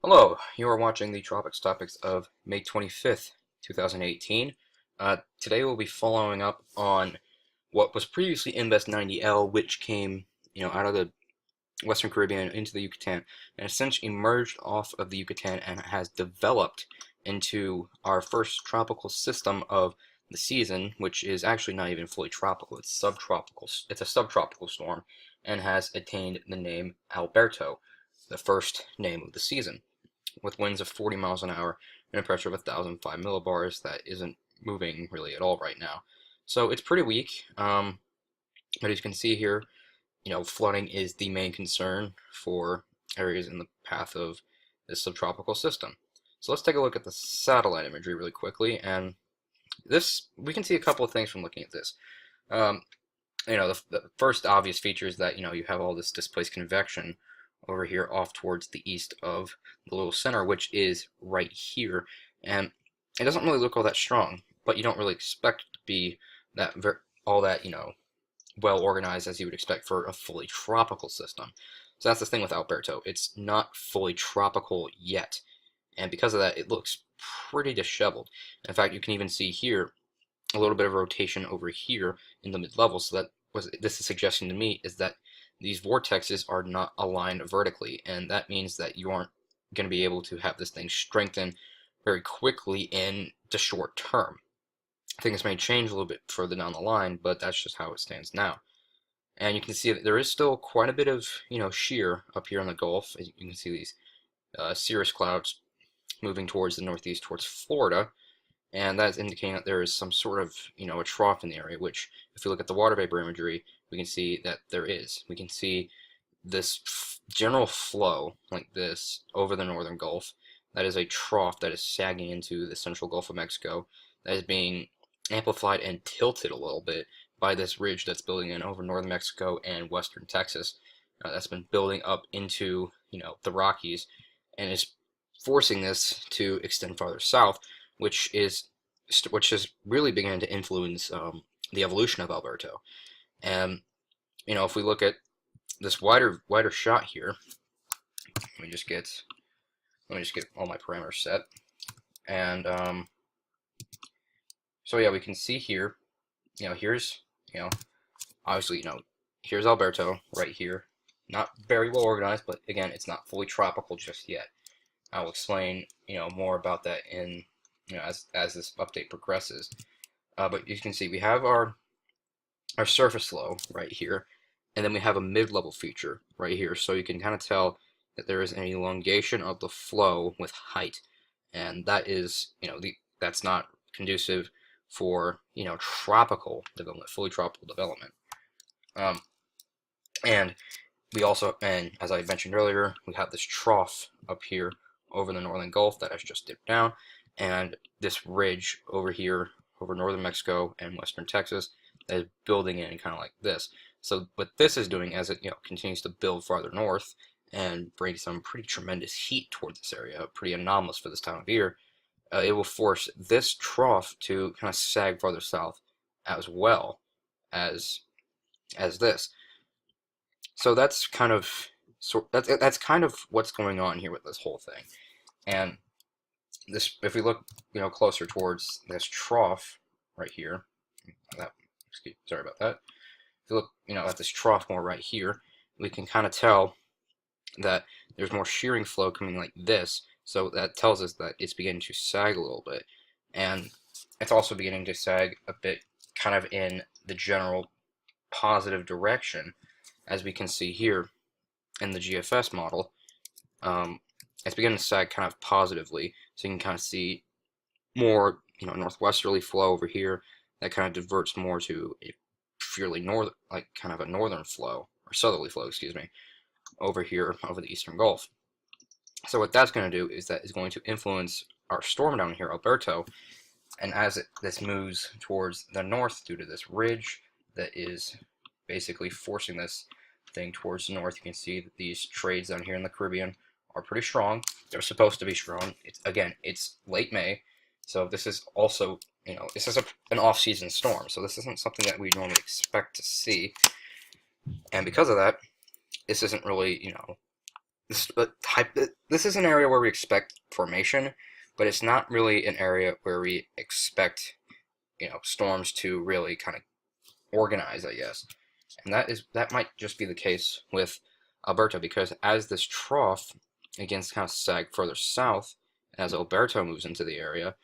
Hello, you are watching the Tropics topics of May 25th, 2018. Today we'll be following up on what was previously Invest 90L, which came, out of the Western Caribbean into the Yucatan, and essentially emerged off of the Yucatan and has developed into our first tropical system of the season, which is actually not even fully tropical. It's subtropical. It's a subtropical storm, and has attained the name Alberto, the first name of the season, with winds of 40 miles an hour and a pressure of 1,005 millibars that isn't moving really at all right now. So it's pretty weak, but as you can see here, flooding is the main concern for areas in the path of this subtropical system. So let's take a look at the satellite imagery really quickly, and we can see a couple of things from looking at this. The first obvious feature is that you have all this displaced convection over here off towards the east of the little center, which is right here, and it doesn't really look all that strong, but you don't really expect it to be all that well organized as you would expect for a fully tropical system. So that's the thing with Alberto, it's not fully tropical yet, and because of that it looks pretty disheveled. In fact, you can even see here a little bit of rotation over here in the mid-level, so this is suggesting to me is that these vortexes are not aligned vertically, and that means that you aren't going to be able to have this thing strengthen very quickly in the short term. I think this may change a little bit further down the line, but that's just how it stands now. And you can see that there is still quite a bit of shear up here in the Gulf. As you can see these cirrus clouds moving towards the northeast, towards Florida, and that's indicating that there is some sort of a trough in the area, which if you look at the water vapor imagery, we can see that there is. We can see this general flow like this over the northern Gulf. That is a trough that is sagging into the central Gulf of Mexico, that is being amplified and tilted a little bit by this ridge that's building in over northern Mexico and western Texas. That's been building up into the Rockies, and is forcing this to extend farther south, which is really beginning to influence the evolution of Alberto. And if we look at this wider shot here, let me just get all my parameters set, and so yeah, we can see here, here's obviously here's Alberto right here, not very well organized, but again, it's not fully tropical just yet. I'll explain more about that in as this update progresses. But you can see we have our surface low right here, and then we have a mid-level feature right here, so you can kind of tell that there is an elongation of the flow with height, and that is that's not conducive for tropical development, fully tropical development. And we also, and as I mentioned earlier, we have this trough up here over the northern Gulf that has just dipped down, and this ridge over here over northern Mexico and western Texas that is building in kind of like this. So what this is doing, as it continues to build farther north and bring some pretty tremendous heat toward this area, pretty anomalous for this time of year, it will force this trough to kind of sag farther south as well as this. So that's kind of that's kind of what's going on here with this whole thing. And this, if we look closer towards this trough right here, sorry about that. If you look at this trough more right here, we can kind of tell that there's more shearing flow coming like this, so that tells us that it's beginning to sag a little bit, and it's also beginning to sag a bit kind of in the general positive direction, as we can see here in the GFS model. It's beginning to sag kind of positively, so you can kind of see more northwesterly flow over here that kind of diverts more to a purely kind of a northern flow, or southerly flow, excuse me, over here over the eastern Gulf. So what that's going to do is that is going to influence our storm down here, Alberto, and as this moves towards the north due to this ridge that is basically forcing this thing towards the north, you can see that these trades down here in the Caribbean are pretty strong. They're supposed to be strong. It's late May, so this is also this is an off-season storm, so this isn't something that we normally expect to see, and because of that, this isn't really this is an area where we expect formation, but it's not really an area where we expect, storms to really kind of organize, I guess. And that might just be the case with Alberto, because as this trough begins to kind of sag further south, as Alberto moves into the area,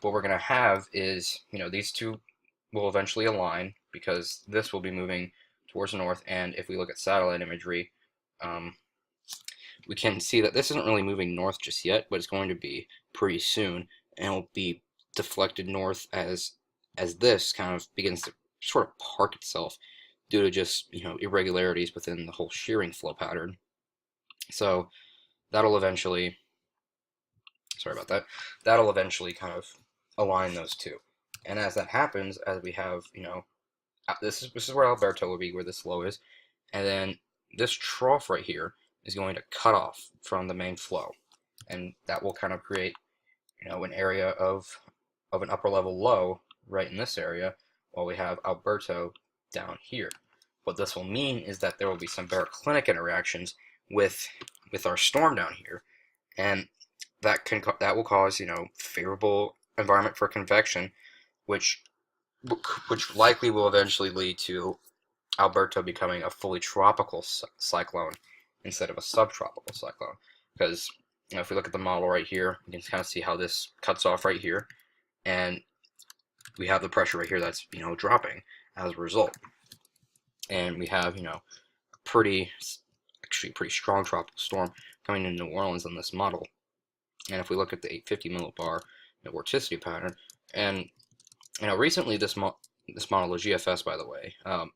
what we're going to have is, these two will eventually align, because this will be moving towards the north, and if we look at satellite imagery, we can see that this isn't really moving north just yet, but it's going to be pretty soon, and it'll be deflected north as this kind of begins to sort of park itself due to just, irregularities within the whole shearing flow pattern. So that'll eventually, that'll eventually kind of align those two. And as that happens, as we have, this is where Alberto will be, where this low is, and then this trough right here is going to cut off from the main flow, and that will kind of create, an area of an upper level low right in this area, while we have Alberto down here. What this will mean is that there will be some baroclinic interactions with our storm down here, and that will cause, favorable environment for convection, which likely will eventually lead to Alberto becoming a fully tropical cyclone instead of a subtropical cyclone. Because, if we look at the model right here, you can kind of see how this cuts off right here, and we have the pressure right here that's, dropping as a result. And we have, a pretty strong tropical storm coming into New Orleans in this model. And if we look at the 850 millibar vorticity pattern, and recently this model, the GFS, by the way, oh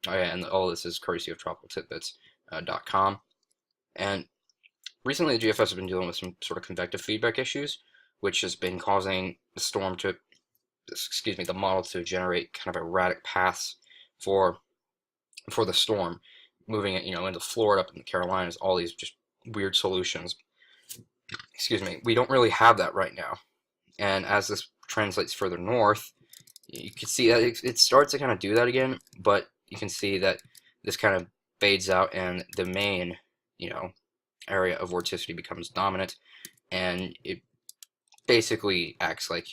yeah, and all this is courtesy of tropicaltidbits.com. And recently the GFS has been dealing with some sort of convective feedback issues, which has been causing the model to generate kind of erratic paths for the storm, moving it, into Florida, up in the Carolinas, all these just weird solutions. We don't really have that right now. And as this translates further north, you can see that it starts to kind of do that again, but you can see that this kind of fades out, and the main, area of vorticity becomes dominant, and it basically acts like,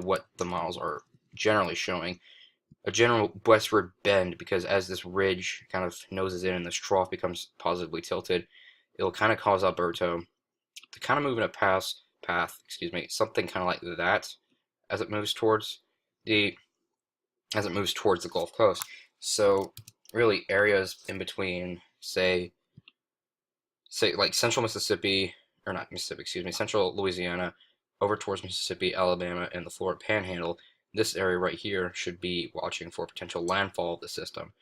what the models are generally showing, a general westward bend, because as this ridge kind of noses in and this trough becomes positively tilted, it'll kind of cause Alberto to kind of move in a path, something kind of like that, as it moves towards the Gulf Coast. So really, areas in between, say like central Mississippi, or not Mississippi, central Louisiana, over towards Mississippi, Alabama, and the Florida Panhandle, this area right here should be watching for potential landfall of the system.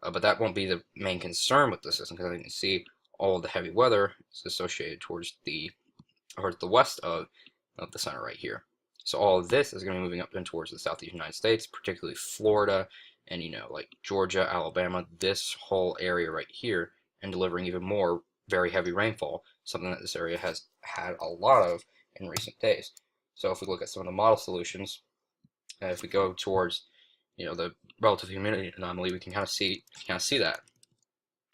But that won't be the main concern with the system, because you can see all of the heavy weather is associated towards the west of the center right here. So all of this is going to be moving up and towards the southeast United States, particularly Florida and, like Georgia, Alabama, this whole area right here, and delivering even more very heavy rainfall, something that this area has had a lot of in recent days. So if we look at some of the model solutions, if we go towards, the relative humidity anomaly, we can kind of see that,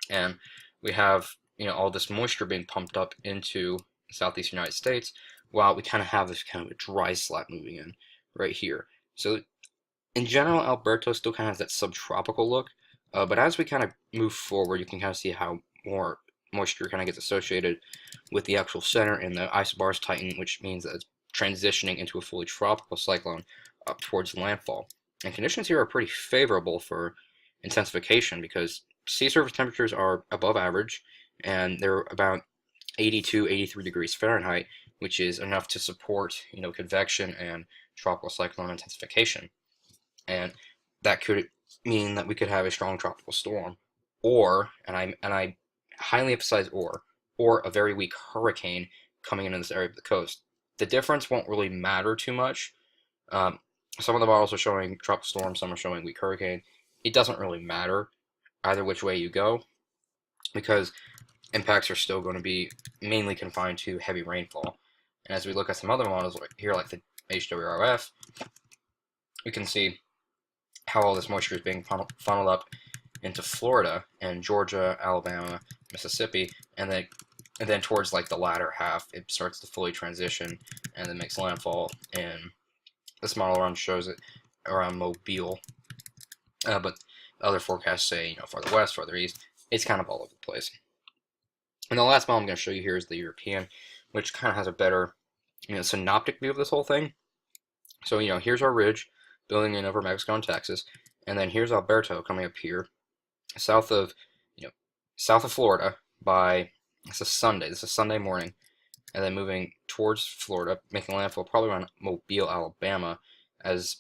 and we have, all this moisture being pumped up into the southeast United States, while we kind of have this kind of a dry slap moving in right here. So in general, Alberto still kind of has that subtropical look, but as we kind of move forward, you can kind of see how more moisture kind of gets associated with the actual center, and the isobars tighten, which means that it's transitioning into a fully tropical cyclone up towards landfall. And conditions here are pretty favorable for intensification, because sea surface temperatures are above average, and they're about 82, 83 degrees Fahrenheit, which is enough to support, convection and tropical cyclone intensification. And that could mean that we could have a strong tropical storm, or, and I highly emphasize or a very weak hurricane coming into this area of the coast. The difference won't really matter too much. Some of the models are showing tropical storm, some are showing weak hurricane. It doesn't really matter either which way you go, because impacts are still going to be mainly confined to heavy rainfall. And as we look at some other models here, like the HWRF, we can see how all this moisture is being funneled up into Florida and Georgia, Alabama, Mississippi, and then and then towards like the latter half, it starts to fully transition and then makes landfall. And this model run shows it around Mobile, but other forecasts say farther west, farther east. It's kind of all over the place. And the last model I'm going to show you here is the European, which kind of has a better synoptic view of this whole thing. So here's our ridge building in over Mexico and Texas, and then here's Alberto coming up here, south of Florida by this is Sunday morning, and then moving towards Florida, making landfall probably around Mobile, Alabama, as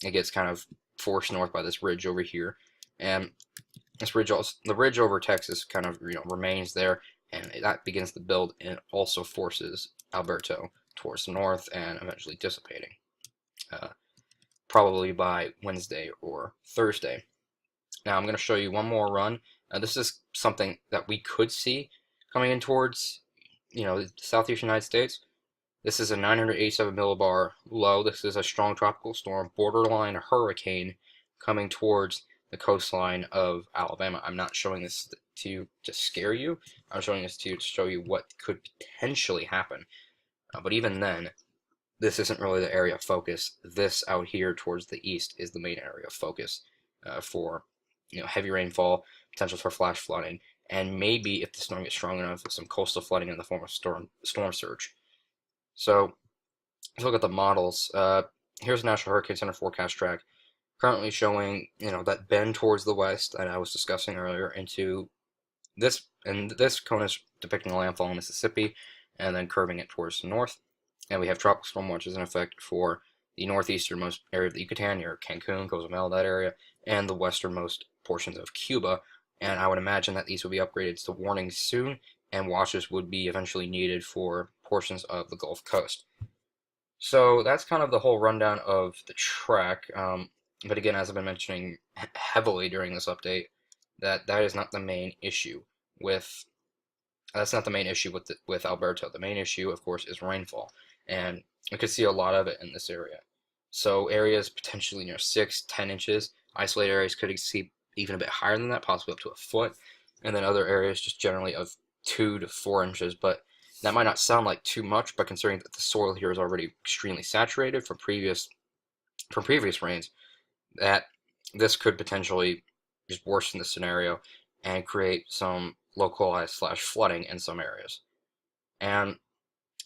it gets kind of forced north by this ridge over here, and this ridge the ridge over Texas kind of remains there, and that begins to build and also forces Alberto towards the north and eventually dissipating, probably by Wednesday or Thursday. Now I'm going to show you one more run. This is something that we could see coming in towards the southeastern United States. This is a 987 millibar low. This is a strong tropical storm, borderline hurricane, coming towards the coastline of Alabama. I'm not showing this to you to scare you. I'm showing this to you to show you what could potentially happen. But even then, this isn't really the area of focus. This out here towards the east is the main area of focus for heavy rainfall, potential for flash flooding, and maybe if the storm gets strong enough, some coastal flooding in the form of storm surge. So let's look at the models. Here's the National Hurricane Center forecast track, currently showing that bend towards the west that I was discussing earlier into this, and this cone is depicting the landfall in Mississippi, and then curving it towards the north. And we have tropical storm watches in effect for the northeasternmost area of the Yucatan, near Cancun, Cozumel, that area, and the westernmost portions of Cuba. And I would imagine that these will be upgraded to warnings soon, and watches would be eventually needed for portions of the Gulf Coast. So that's kind of the whole rundown of the track. But again, as I've been mentioning heavily during this update, that is not the main issue with. That's not the main issue with Alberto. The main issue, of course, is rainfall, and we could see a lot of it in this area. So areas potentially near 6-10 inches. Isolated areas could exceed even a bit higher than that, possibly up to a foot, and then other areas just generally of 2 to 4 inches. But that might not sound like too much, but considering that the soil here is already extremely saturated from previous rains, that this could potentially just worsen the scenario and create some localized flooding in some areas. And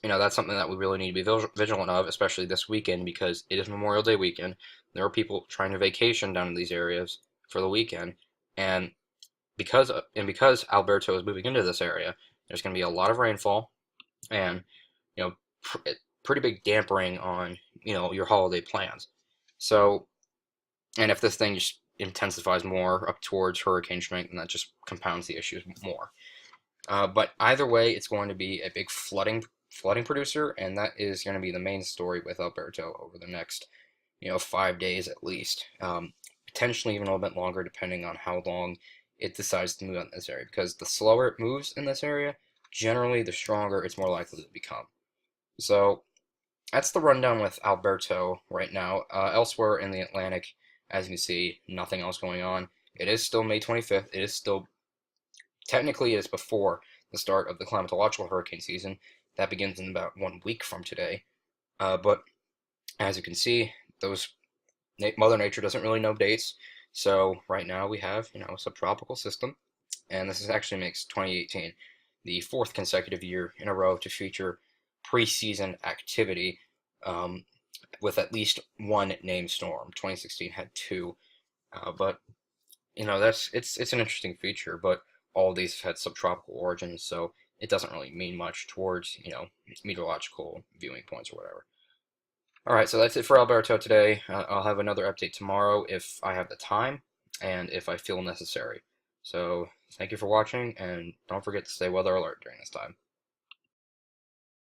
that's something that we really need to be vigilant of, especially this weekend, because it is Memorial Day weekend. There are people trying to vacation down in these areas for the weekend, and because Alberto is moving into this area, there's going to be a lot of rainfall, and pretty big dampering on your holiday plans. So, and if this thing just intensifies more up towards hurricane strength, and that just compounds the issues more. But either way, it's going to be a big flooding producer, and that is going to be the main story with Alberto over the next 5 days at least. Potentially even a little bit longer, depending on how long it decides to move in this area. Because the slower it moves in this area, generally the stronger it's more likely to become. So that's the rundown with Alberto right now. Elsewhere in the Atlantic, as you can see, nothing else going on. It is still May 25th. It is still, technically, it is before the start of the climatological hurricane season. That begins in about 1 week from today. But as you can see, Mother Nature doesn't really know dates. So right now we have, a subtropical system, and this actually makes 2018 the 4th consecutive year in a row to feature preseason activity, with at least one named storm. 2016 had 2, but it's an interesting feature. But all of these have had subtropical origins, so it doesn't really mean much towards meteorological viewing points or whatever. All right, so that's it for Alberto today. I'll have another update tomorrow if I have the time and if I feel necessary. So thank you for watching, and don't forget to stay weather alert during this time.